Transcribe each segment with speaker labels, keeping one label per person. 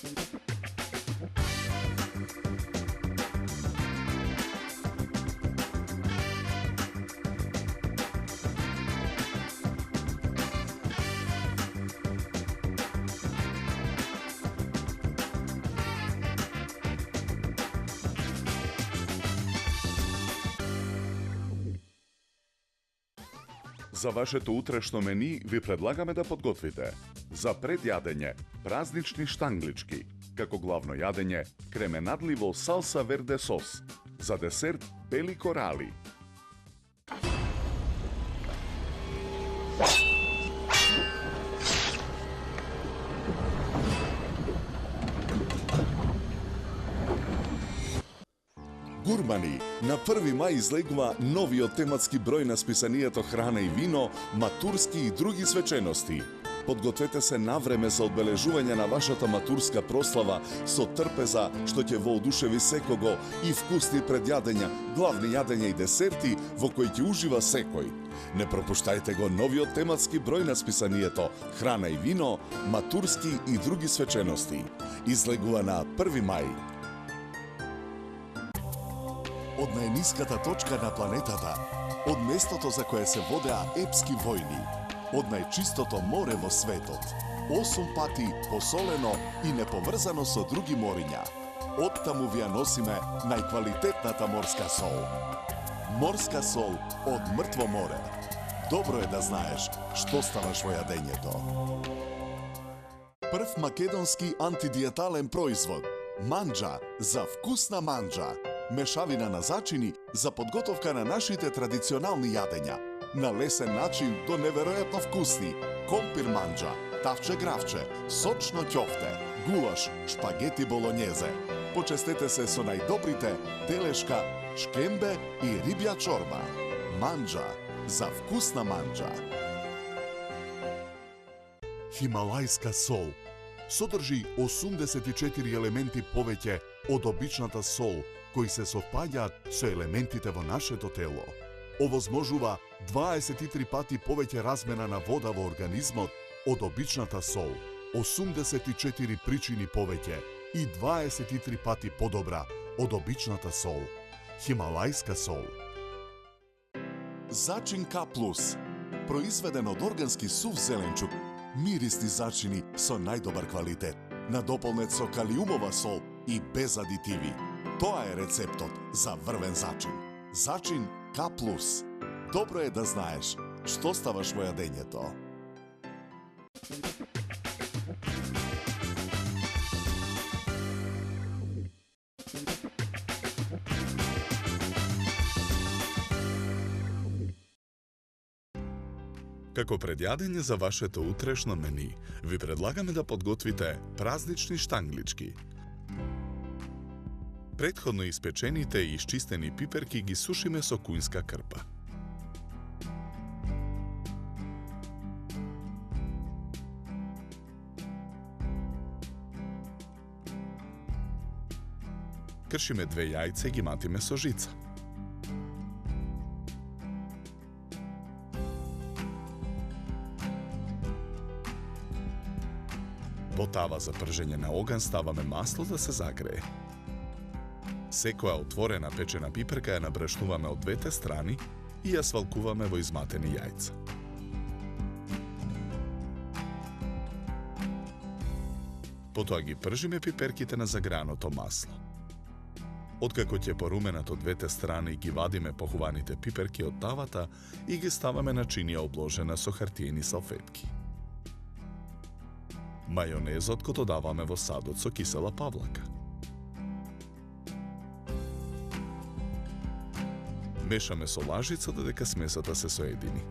Speaker 1: За вашето утрешно мени ви предлагаме да подготвите за предјадење празнични штанглички, како главно јадење кременадли во салса верде сос, за десерт бели корали. Гурмани, на 1 мај излегува новиот тематски број на списанието Храна и вино, матурски и други свечености. Подгответе се навреме за одбележување на вашата матурска прослава со трпеза што ќе воодушеви секого и вкусни предјадења, главни јадења и десерти во кои ќе ужива секој. Не пропуштајте го новиот тематски број на списанието Храна и вино, матурски и други свечености. Излегува на 1 мај. Од најниската точка на планетата, од местото за кое се водеа епски војни, од најчистото море во светот, 8 пати посолено и неповрзано со други мориња. Оттаму ви ја носиме најквалитетната морска сол. Морска сол од мртво море. Добро е да знаеш што ставаш во јадењето. Прв македонски антидиетален производ. Манџа за вкусна манџа. Мешавина на зачини за подготовка на нашите традиционални јадења. На лесен начин до неверојатно вкусни. Компир манџа, тавче гравче, сочно ќофте, гулаш, шпагети болонјезе. Почестете се со најдобрите телешка, шкембе и рибја чорба. Манџа за вкусна манџа. Хималајска сол содржи 84 елементи повеќе од обичната сол, кои се совпаѓаат со елементите во нашето тело. Овозможува 23 пати повеќе размена на вода во организмот од обичната сол, 84 причини повеќе и 23 пати подобра од обичната сол. Хималајска сол. Зачин К+, произведен од органски сув зеленчук, мирисни зачини со најдобар квалитет, надополнет со калиумова сол и без адитиви. Тоа е рецептот за врвен зачин. Зачин К+. Добро е да знаеш што ставаш во јадењето. Како предјадење за вашето утрешно мени, ви предлагаме да подготвите празнични штанглички. Претходно испечените и исчистени пиперки ги сушиме со кујнска крпа. Кршиме 2 јајца и ги матиме со жица. Во тава за пржење на оган ставаме масло да се загрее. Секоја отворена печена пиперка ја набрашнуваме од двете страни и ја свалкуваме во изматени јајца. Потоа ги пржиме пиперките на загреаното масло. Откако ќе поруменат од двете страни, ги вадиме похуваните пиперки од тавата и ги ставаме на чинија обложена со хартиени салфетки. Мајонезот го додаваме во садот со кисела павлака. Мешаме со лажица додека смесата се соедини.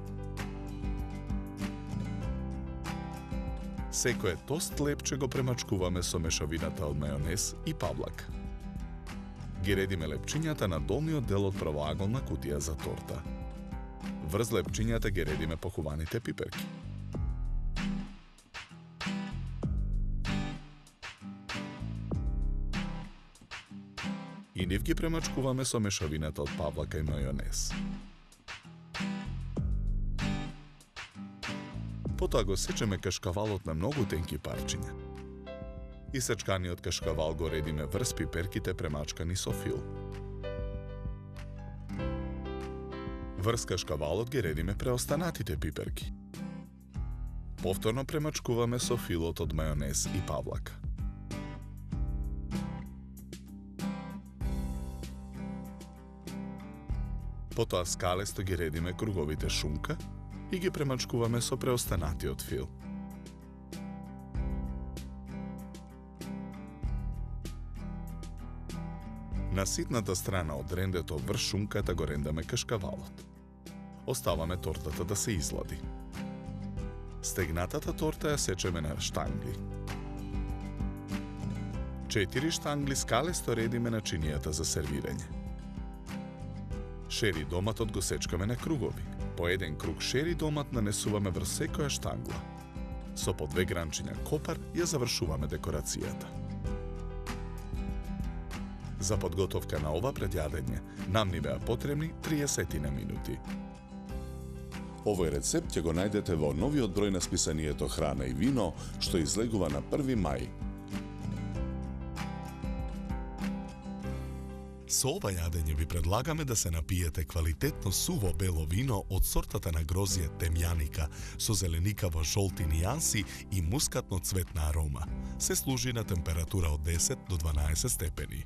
Speaker 1: Секое тост лепче го премачкуваме со мешавината од мајонез и павлак. Ги редиме лепчињата на долниот дел од правоаголна кутија за торта. Врз лепчињата ги редиме похуваните пиперки. И нив ги премачкуваме со мешавината од павлака и мајонез. Потоа го сечеме кашкавалот на многу тенки парчиња. Исечканиот кашкавал го редиме врз пиперките премачкани со фил. Врз кашкавалот ги редиме преостанатите пиперки. Повторно премачкуваме со филот од мајонез и павлака. Потоа скалесто ги редиме круговите шунка и ги премачкуваме со преостанатиот фил. На ситната страна од рендето врз шунката го рендаме кашкавалот. Оставаме тортата да се излади. Стегнатата торта ја сечеме на штангли. 4 штангли скалесто редиме на чинијата за сервирање. Шери доматот го сечкаме на кругови. По еден круг шери домат нанесуваме врз секоја штангла. Со по 2 гранчиња копар ја завршуваме декорацијата. За подготовка на ова предјадење нам ни беа потребни 30 минути. Овој рецепт ќе го најдете во новиот број на списанието Храна и вино, што излегува на 1 мај. Со ова јадење ви предлагаме да се напиете квалитетно суво бело вино од сортата на грозје темјаника со зеленикаво жолти нијанси и мускатно цветна арома. Се служи на температура од 10 до 12 степени.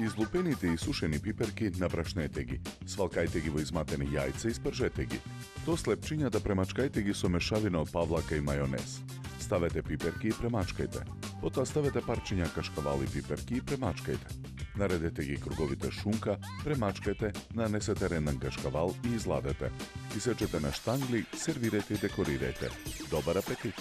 Speaker 1: Излупените и сушени пиперки напрашнете ги, свалкајте ги во изматени јајца и спржете ги. До слепчињата премачкајте ги со мешавина од павлака и мајонез. Ставете пиперки и премачкајте. Потоа ставете парчиња кашкавал и пиперки и премачкајте. Наредете ги круговите шунка, премачкајте, нанесете ренден кашкавал и изладете. Исечете на штангли, сервирете и декорирајте. Добар апетит!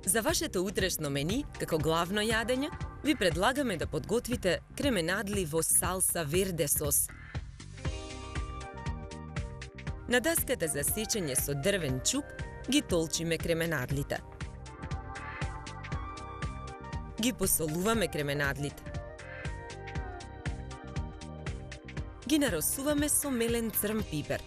Speaker 2: За вашето утрешно мени, како главно јадење, ви предлагаме да подготвите кременадли во салса верде сос. На даската за сечење со дрвен чук ги толчиме кременадлите. Ги посолуваме кременадлите. Ги наросуваме со мелен црн пипер.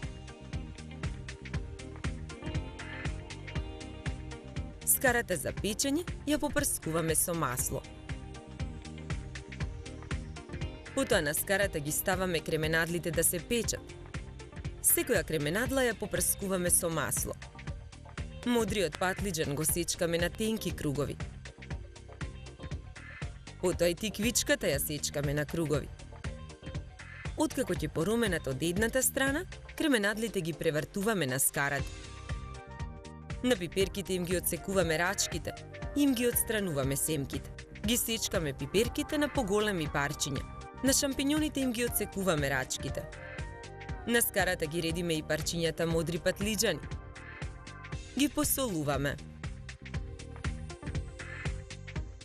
Speaker 2: Скарата за печење ја попрскуваме со масло. Потоа на скарата ги ставаме кременадлите да се печат. Секоја кременадла ја попрскуваме со масло. Мудриот патлиџан го сечкаме на тенки кругови. Потоа и тиквичката ја сечкаме на кругови. Откако ќе поруменат од едната страна, кременадлите ги превртуваме на скарата. На пиперките им ги отсекуваме рачките и им ги отстрануваме семките. Ги сечкаме пиперките на поголеми парчиња. На шампиньоните им ги отсекуваме рачките. На скарата ги редиме и парчињата модри патлиџани. Ги посолуваме.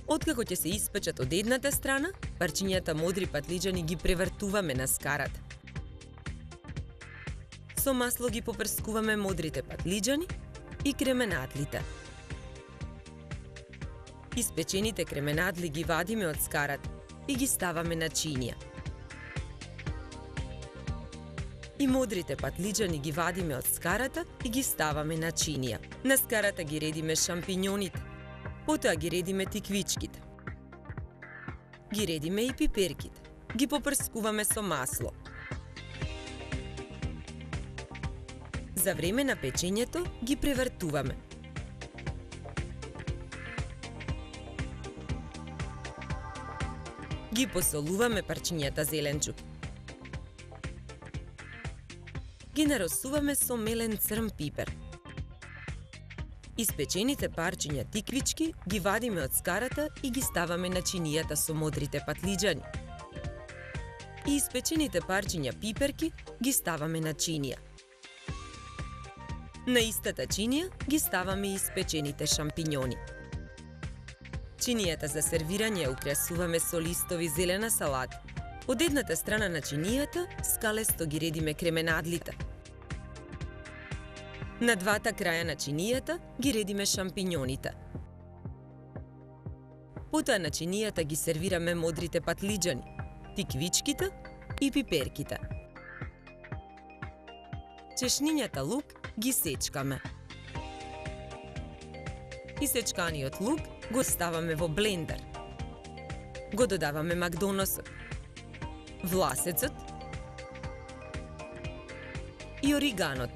Speaker 2: Откако ќе се испечат од едната страна, парчињата модри патлиџани ги превртуваме на скарата. Со масло ги попрскуваме модрите патлиџани и кременадлите. Испечените кременадли ги вадиме од скарата и ги ставаме на чинија. И модрите патлиџани ги вадиме од скарата и ги ставаме на чинија. На скарата ги редиме шампиньоните, потоа ги редиме тиквичките. Ги редиме и пиперките. Ги попрскуваме со масло. За време на печењето ги превртуваме. Ги посолуваме парчињата зеленчук. Ги наросуваме со мелен црн пипер. Испечените парчиња тиквички ги вадиме од скарата и ги ставаме на чинијата со модрите патлиџани. И испечените парчиња пиперки ги ставаме на чинија. На истата чинија ги ставаме и испечените шампињони. Чинијата за сервирање ја украсуваме со листови зелена салата. Од едната страна на чинијата скалесто ги редиме кременадлите. На двата краја на чинијата ги редиме шампињоните. Потоа на чинијата ги сервираме модрите патлиџани, тиквичките и пиперките. Чешнињата лук ги сечкаме. Исечканиот лук го ставаме во блендер. Го додаваме макдоносот, власецот и ориганот.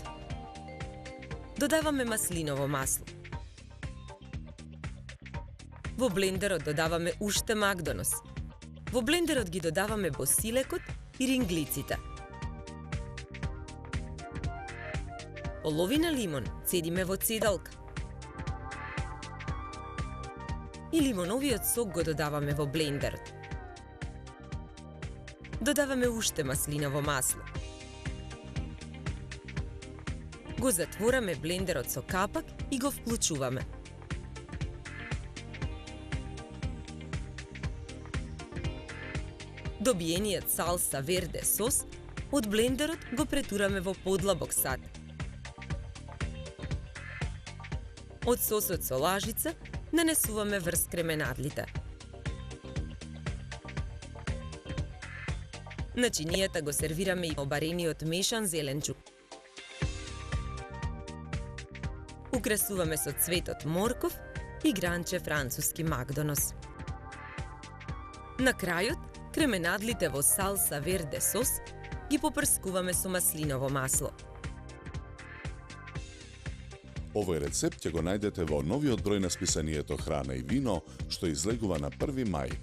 Speaker 2: Додаваме маслиново масло. Во блендерот додаваме уште макдонос. Во блендерот ги додаваме босилекот и ринглиците. Половина лимон цедиме во цедалка. И лимоновиот сок го додаваме во блендерот. Додаваме уште маслиново масло. Го затвораме блендерот со капак и го вклучуваме. Добиениот салса верде сос од блендерот го претураме во подлабок сад. Од сосот со лажица нанесуваме врз кременадлите. На чинијата го сервираме и обарениот мешан зеленчук. Украсуваме со цветот морков и гранче француски макдонос. На крајот, кременадлите во салса верде сос ги попрскуваме со маслиново масло.
Speaker 1: Овој рецепт ќе го најдете во новиот број на списанието Храна и вино, што излегува на 1 мај.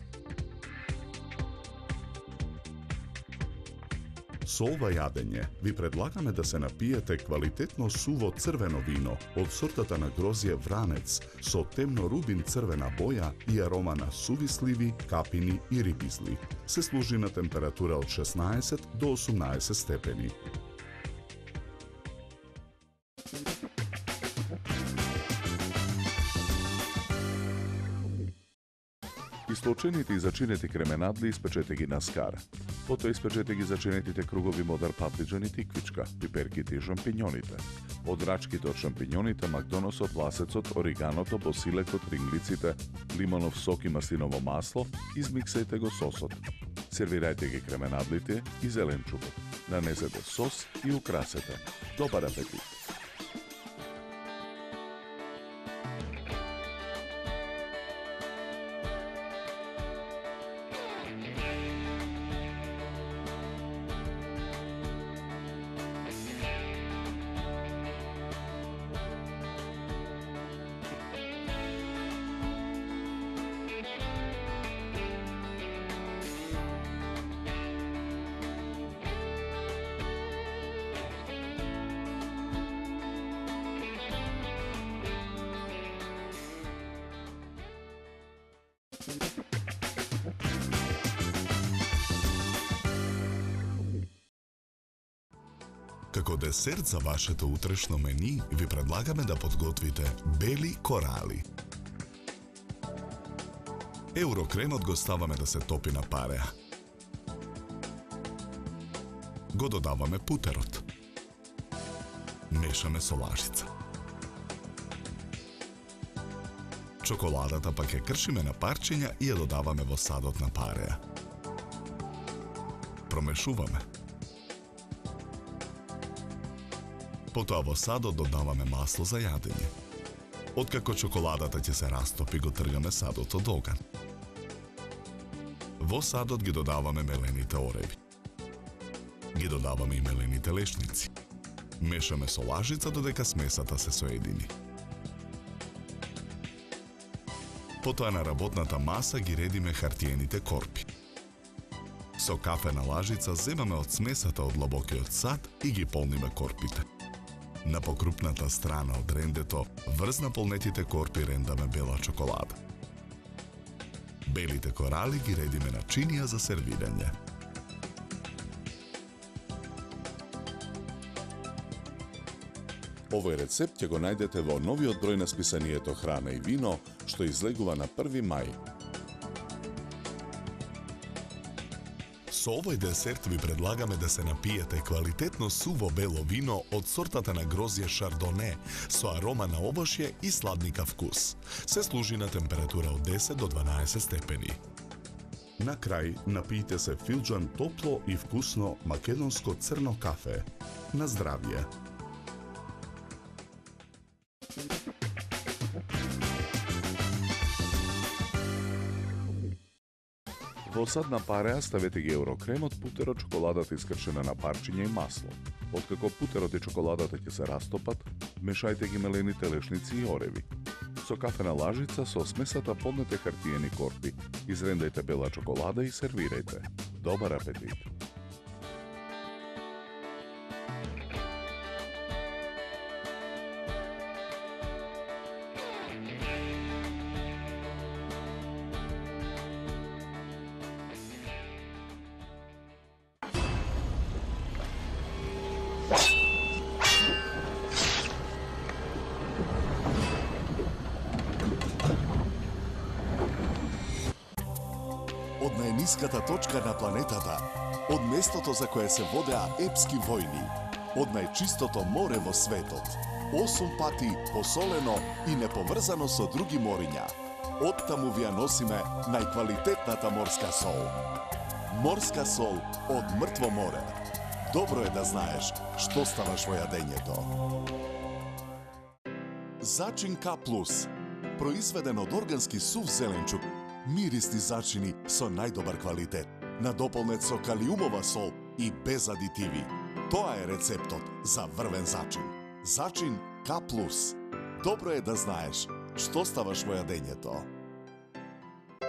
Speaker 3: Со ова јадење ви предлагаме да се напиете квалитетно суво црвено вино од сортата на грозје Вранец со темно рубин црвена боја и арома на суви сливи, капини и рибизли. Се служи на температура од 16 до 18 степени.
Speaker 1: Истолчените и зачинети кременадли испечете ги на скара. Потоа испечете ги зачинетите кругови модер патлиџани тиквичка, пиперките и шампињоните. Од рачките од шампињоните, макдоносот, ласецот, ориганото, босилекот, ринглиците, лимонов сок и маслиново масло, измиксајте го сосот. Сервирајте ги кременадлите и зеленчукот. Нанесете сос и украсете. Добар апетит!
Speaker 3: Како десерт за вашето утрешно мени, ви предлагаме да подготвите бели корали. Еврокремот го ставаме да се топи на пареа. Го додаваме путерот. Мешаме со лажица. Чоколадата пак ја кршиме на парчиња и ја додаваме во садот на пареа. Промешуваме. Потоа во садот додаваме масло за јадење. Откако чоколадата ќе се растопи, го тргаме садот од оган. Во садот ги додаваме мелените ореви. Ги додаваме и мелените лешници. Мешаме со лажица додека смесата се соедини. Потоа на работната маса ги редиме хартиените корпи. Со кафена лажица земаме од смесата од длабокиот сад и ги полниме корпите. На покрупната страна од рендето врз наполнетите корпи рендаме бела чоколада. Белите корали ги редиме на чинија за сервирање.
Speaker 1: Овој рецепт ќе го најдете во новиот број на списанието Храна и вино, што излегува на 1 мај.
Speaker 3: Со овој десерт ви предлагаме да се напиете квалитетно суво бело вино од сортата на грозје Шардоне со арома на овошје и сладника вкус. Се служи на температура од 10 до 12 степени. На крај напијте се филџан топло и вкусно македонско црно кафе. На здравје!
Speaker 1: Во садна пареа ставете ги еврокремот, путерот, чоколадата искршена на парчиња и масло. Откако путерот и чоколадата ќе се растопат, мешајте ги мелените лешници и ореви. Со кафена лажица со смесата поднете хартиени корпи, изрендајте бела чоколада и сервирајте. Добар апетит!
Speaker 4: Од најниската точка на планетата, од местото за кое се водеа епски војни, од најчистото море во светот, 8 пати посолено и неповрзано со други мориња. Оттаму ви ја носиме најквалитетната морска сол. Морска сол од мртво море. Добро е да знаеш што ставаш во јадењето. Зачин К+, произведен од органски сув зеленчук, мирисни зачини со најдобар квалитет, надополнет со калиумова сол и без адитиви. Тоа е рецептот за врвен зачин. Зачин К+. Добро е да знаеш што ставаш во јадењето.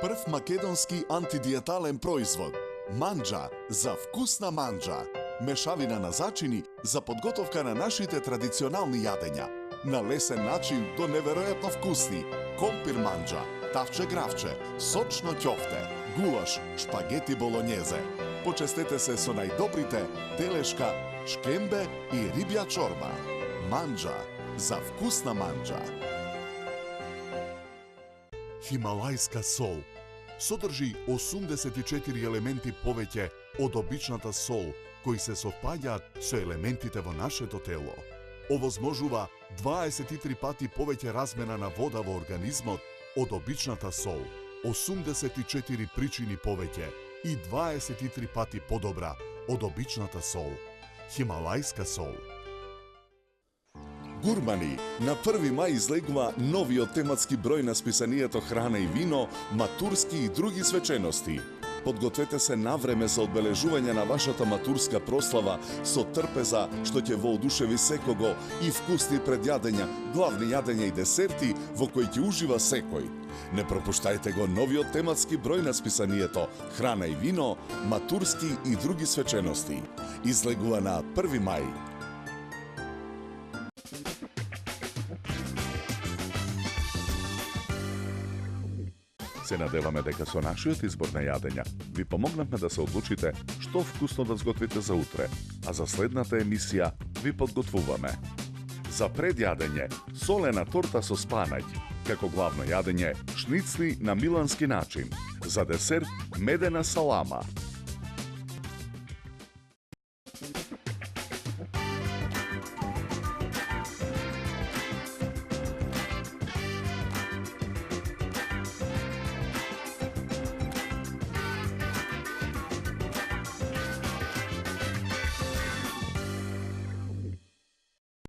Speaker 4: Прв македонски антидиетален производ. Манџа за вкусна манџа. Мешавина на зачини за подготовка на нашите традиционални јадења. На лесен начин до неверојатно вкусни. Компир манџа, тавче гравче, сочно ќофте, гулаш, шпагети болонјезе. Почестете се со најдобрите телешка, шкембе и рибја чорба. Манџа за вкусна манџа.
Speaker 3: Хималајска сол содржи 84 елементи повеќе од обичната сол, кои се совпаѓаат со елементите во нашето тело. Овозможува 23 пати повеќе размена на вода во организмот од обичната сол, 84 причини повеќе и 23 пати подобра од обичната сол. Хималајска сол.
Speaker 1: Гурмани, на 1 мај излегува новиот тематски број на списанието Храна и вино, матурски и други свечености. Подгответе се навреме за одбележување на вашата матурска прослава со трпеза што ќе воодушеви секого и вкусни предјадења, главни јадења и десерти во кои ќе ужива секој. Не пропуштајте го новиот тематски број на списанието Храна и вино, матурски и други свечености. Излегува на 1 мај. Се надеваме дека со нашиот избор на јадења ви помогнавме да се одлучите што вкусно да сготвите за утре, а за следната емисија ви подготвуваме. За предјадење солена торта со спанаќ, како главно јадење шницли на милански начин, за десерт медена салама,